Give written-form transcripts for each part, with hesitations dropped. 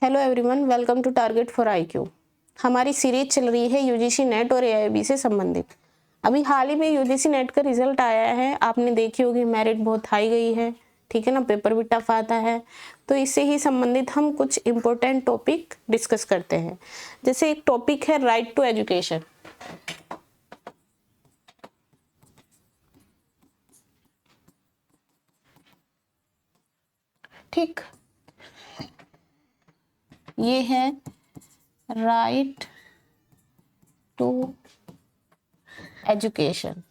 Hello everyone, welcome to target for IQ. हमारी series चल रही है यूजीसी नेट और एआईबी से संबंधित। अभी हाल ही में यूजीसी नेट का रिजल्ट आया है, आपने देखी होगी, मेरिट बहुत हाई गई है, ठीक है ना, पेपर भी टफ आता है। तो इससे ही संबंधित हम कुछ इम्पोर्टेंट टॉपिक डिस्कस करते हैं। जैसे एक टॉपिक है राइट टू एजुकेशन। ठीक, ये है राइट टू एजुकेशन।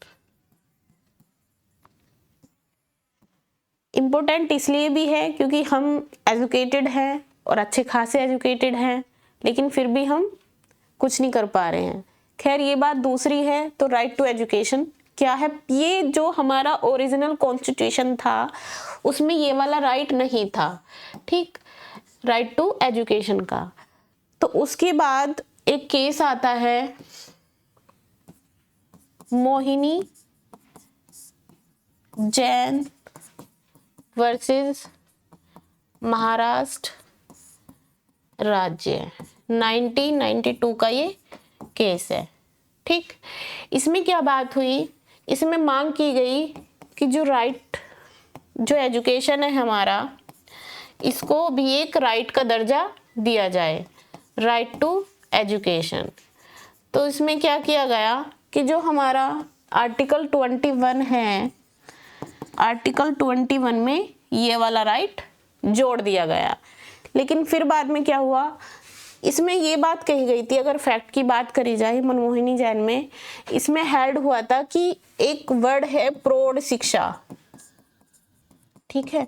इम्पोर्टेंट इसलिए भी है क्योंकि हम एजुकेटेड हैं और अच्छे खासे एजुकेटेड हैं, लेकिन फिर भी हम कुछ नहीं कर पा रहे हैं। खैर, ये बात दूसरी है। तो राइट टू एजुकेशन क्या है? ये जो हमारा ओरिजिनल कॉन्स्टिट्यूशन था उसमें ये वाला राइट नहीं था, ठीक, राइट टू एजुकेशन का। तो उसके बाद एक केस आता है मोहिनी जैन वर्सेस महाराष्ट्र राज्य, 1992 का ये केस है। ठीक, इसमें क्या बात हुई? इसमें मांग की गई कि जो एजुकेशन है हमारा, इसको भी एक राइट का दर्जा दिया जाए, राइट टू एजुकेशन। तो इसमें क्या किया गया कि जो हमारा आर्टिकल 21 है, आर्टिकल 21 में ये वाला राइट जोड़ दिया गया। लेकिन फिर बाद में क्या हुआ, इसमें ये बात कही गई थी, अगर फैक्ट की बात करी जाए मनमोहिनी जैन में, इसमें हेड हुआ था कि एक वर्ड है प्रौढ़ शिक्षा, ठीक है।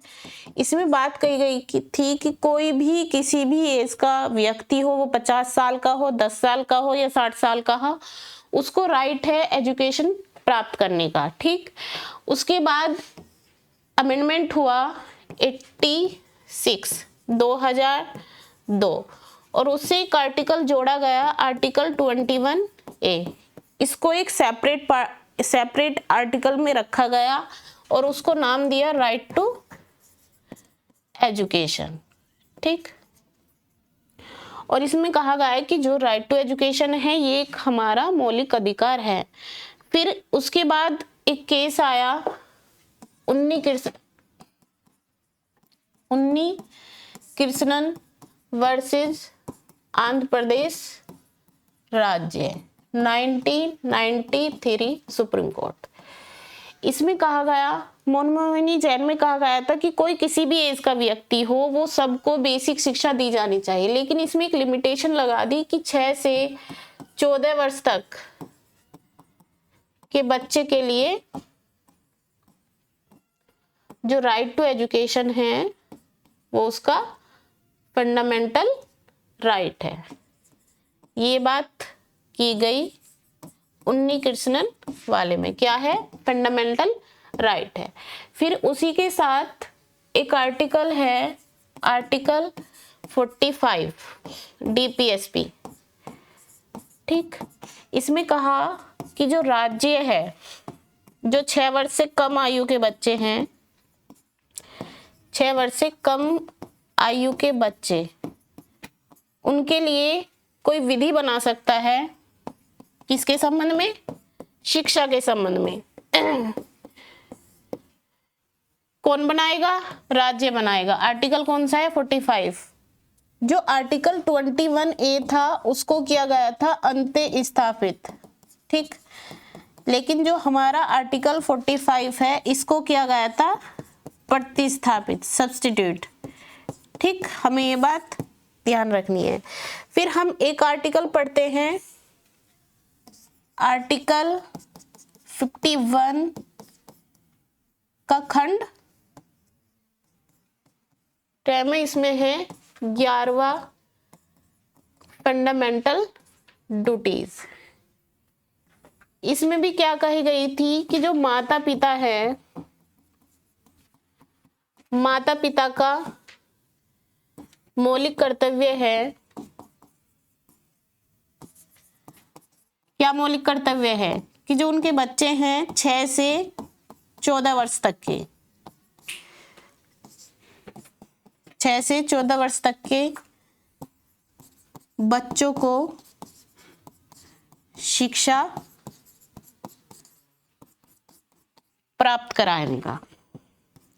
इसमें बात कही गई थी कि कोई भी किसी भी एज का व्यक्ति हो, वो 50 साल का हो, 10 साल का हो या 60 साल का हो, उसको राइट है एजुकेशन प्राप्त करने का। ठीक, उसके बाद अमेंडमेंट हुआ 86 2002 और उससे एक आर्टिकल जोड़ा गया, आर्टिकल 21A। इसको एक सेपरेट आर्टिकल में रखा गया और उसको नाम दिया राइट टू एजुकेशन। ठीक, और इसमें कहा गया है कि जो राइट टू एजुकेशन है ये एक हमारा मौलिक अधिकार है। फिर उसके बाद एक केस आया उन्नी कृष्णन वर्सेस आंध्र प्रदेश राज्य, 1993 सुप्रीम कोर्ट। इसमें कहा गया, मनमोहिनी जैन में कहा गया था कि कोई किसी भी एज का व्यक्ति हो, वो सबको बेसिक शिक्षा दी जानी चाहिए। लेकिन इसमें एक लिमिटेशन लगा दी कि 6 से 14 वर्ष तक के बच्चे के लिए जो राइट टू एजुकेशन है वो उसका फंडामेंटल राइट है। ये बात की गई उन्नी कृष्णन वाले में, क्या है? फंडामेंटल राइट है। फिर उसी के साथ एक आर्टिकल है, आर्टिकल 45 DPSP। ठीक, इसमें कहा कि जो राज्य है, जो 6 वर्ष से कम आयु के बच्चे हैं, 6 वर्ष से कम आयु के बच्चे, उनके लिए कोई विधि बना सकता है। किसके संबंध में? शिक्षा के संबंध में। कौन बनाएगा? राज्य बनाएगा। आर्टिकल कौन सा है? 45। जो आर्टिकल 21A था उसको किया गया था अंत्य स्थापित, ठीक, लेकिन जो हमारा आर्टिकल 45 है इसको किया गया था प्रतिस्थापित, सब्स्टिट्यूट। ठीक, हमें ये बात ध्यान रखनी है। फिर हम एक आर्टिकल पढ़ते हैं, आर्टिकल 51 का खंड में, इसमें है 11वां फंडामेंटल ड्यूटीज। इसमें भी क्या कही गई थी कि जो माता पिता है, माता पिता का मौलिक कर्तव्य है, क्या मौलिक कर्तव्य है? कि जो उनके बच्चे हैं 6 से 14 वर्ष तक के, 6 से 14 वर्ष तक के बच्चों को शिक्षा प्राप्त कराएगा।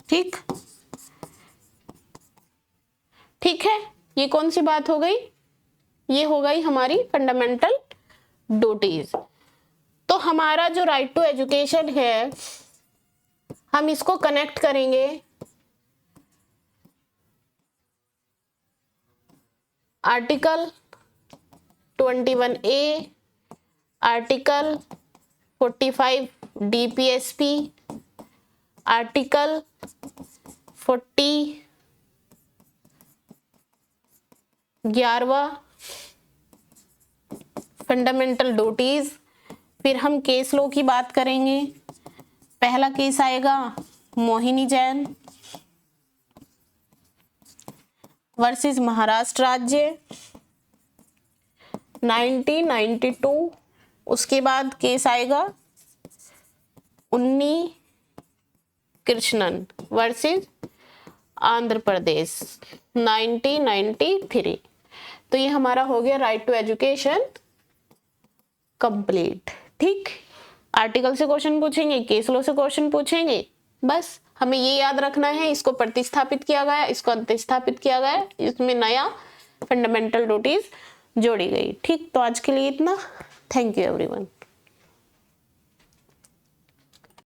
ठीक ठीक है, ये कौन सी बात हो गई? ये हो गई हमारी फंडामेंटल ड्यूटीज। तो हमारा जो राइट टू एजुकेशन है, हम इसको कनेक्ट करेंगे article 21A, article 45 DPSP, article 40 11वां फंडामेंटल ड्यूटीज। फिर हम केस लॉ की बात करेंगे। पहला केस आएगा मोहिनी जैन वर्सेस महाराष्ट्र राज्य 1992। उसके बाद केस आएगा उन्नी कृष्णन वर्सेस आंध्र प्रदेश 1993। तो ये हमारा हो गया राइट टू एजुकेशन कंप्लीट। ठीक, आर्टिकल से क्वेश्चन पूछेंगे, केस लॉ से क्वेश्चन पूछेंगे, बस हमें ये याद रखना है। इसको प्रतिस्थापित किया गया, इसको अंतिस्थापित किया गया, इसमें नया फंडामेंटल ड्यूटीज जोड़ी गई। ठीक, तो आज के लिए इतना। Thank you everyone.